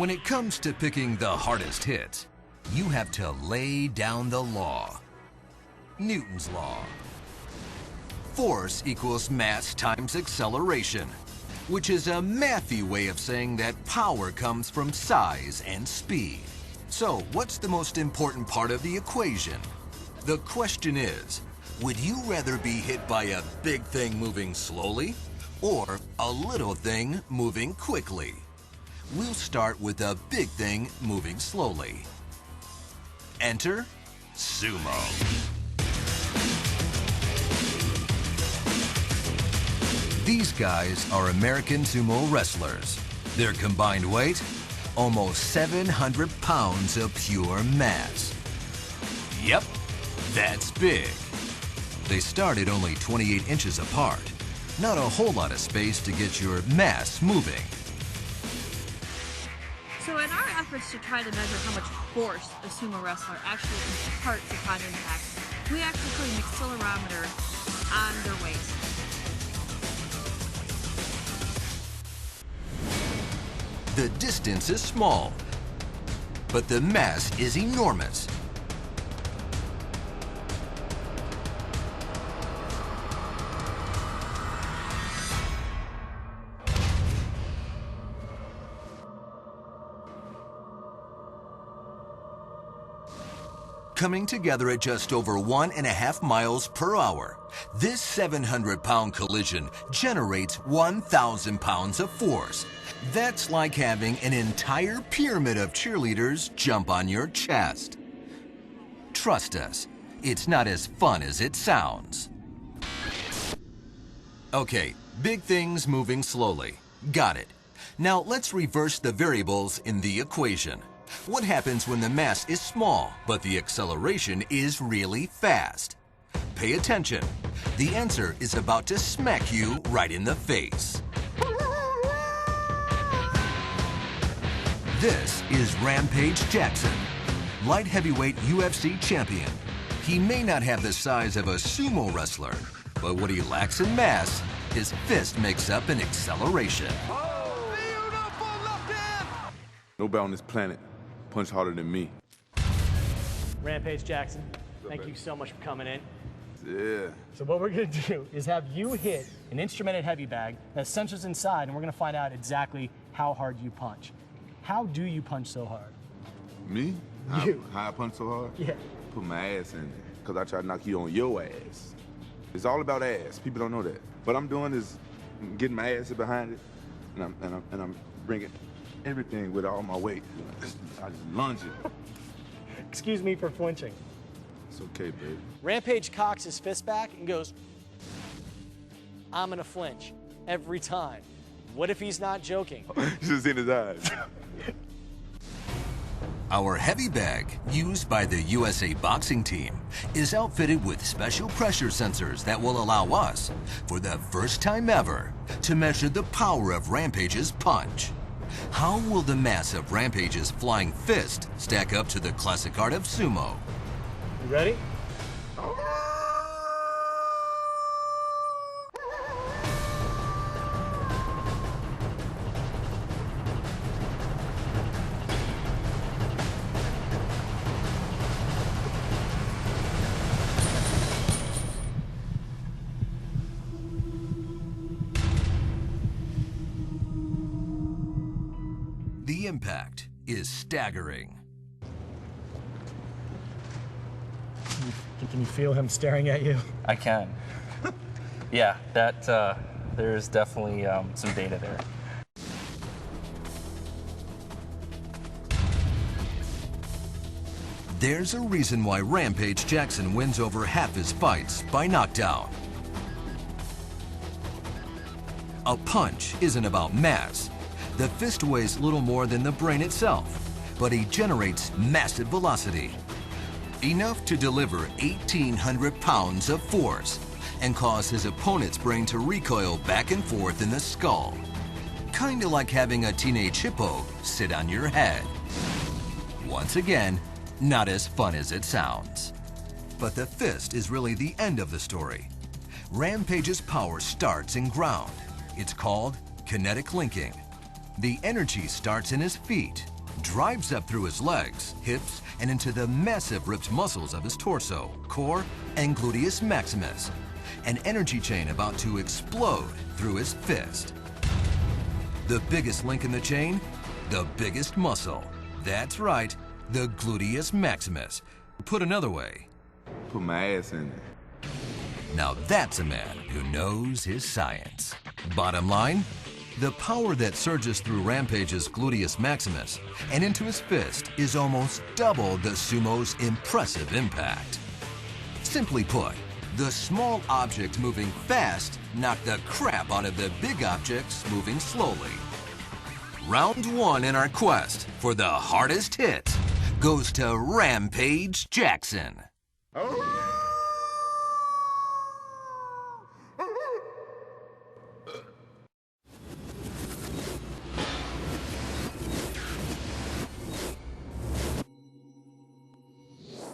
When it comes to picking the hardest hits, you have to lay down the law. Newton's law. Force equals mass times acceleration, which is a mathy way of saying that power comes from size and speed. So, what's the most important part of the equation? The question is, would you rather be hit by a big thing moving slowly or a little thing moving quickly? We'll start with a big thing moving slowly. Enter Sumo. These guys are American sumo wrestlers. Their combined weight? Almost 700 pounds of pure mass. Yep, that's big. They start at only 28 inches apart. Not a whole lot of space to get your mass moving. So in our efforts to try to measure how much force a sumo wrestler actually imparts upon impact, we actually put an accelerometer on their waist. The distance is small, but the mass is enormous. Coming together at just over 1.5 miles per hour, this 700-pound collision generates 1,000 pounds of force. That's like having an entire pyramid of cheerleaders jump on your chest. Trust us, it's not as fun as it sounds. Okay, big things moving slowly. Got it. Now let's reverse the variables in the equation. What happens when the mass is small, but the acceleration is really fast? Pay attention. The answer is about to smack you right in the face. This is Rampage Jackson, light heavyweight UFC champion. He may not have the size of a sumo wrestler, but what he lacks in mass, his fist makes up in acceleration. Oh, beautiful left hand! Nobody on this planet punch harder than me. Rampage Jackson, thank you so much for coming in. Yeah. So what we're gonna do is have you hit an instrumented heavy bag that sensors inside, and we're gonna find out exactly how hard you punch. How do you punch so hard? Me? You. How I punch so hard? Yeah. Put my ass in it, because I try to knock you on your ass. It's all about ass. People don't know that. What I'm doing is getting my ass behind it, and I'm bringing everything with all my weight. I just lunge it. Excuse me for flinching. It's okay, baby. Rampage cocks his fist back and goes, I'm gonna flinch every time. What if he's not joking? You should have seen his eyes. Our heavy bag, used by the USA boxing team, is outfitted with special pressure sensors that will allow us, for the first time ever, to measure the power of Rampage's punch. How will the mass of Rampage's flying fist stack up to the classic art of sumo? You ready? The impact is staggering. Can you feel him staring at you? I can. Yeah, there's definitely some data there. There's a reason why Rampage Jackson wins over half his fights by knockdown. A punch isn't about mass. The fist weighs little more than the brain itself, but he generates massive velocity. Enough to deliver 1,800 pounds of force and cause his opponent's brain to recoil back and forth in the skull. Kinda like having a teenage hippo sit on your head. Once again, not as fun as it sounds. But the fist is really the end of the story. Rampage's power starts in ground. It's called kinetic linking. The energy starts in his feet drives up through his legs, hips, and into the massive ripped muscles of his torso, core, and gluteus maximus. An energy chain about to explode through his fist. The biggest link in the chain? The biggest muscle. That's right, the gluteus maximus. Put another way, Put my ass in there. now that's a man who knows his science. Bottom line, the power that surges through Rampage's gluteus maximus and into his fist is almost double the sumo's impressive impact. Simply put, the small object moving fast knocked the crap out of the big objects moving slowly. Round 1 in our quest for the hardest hit goes to Rampage Jackson. Oh!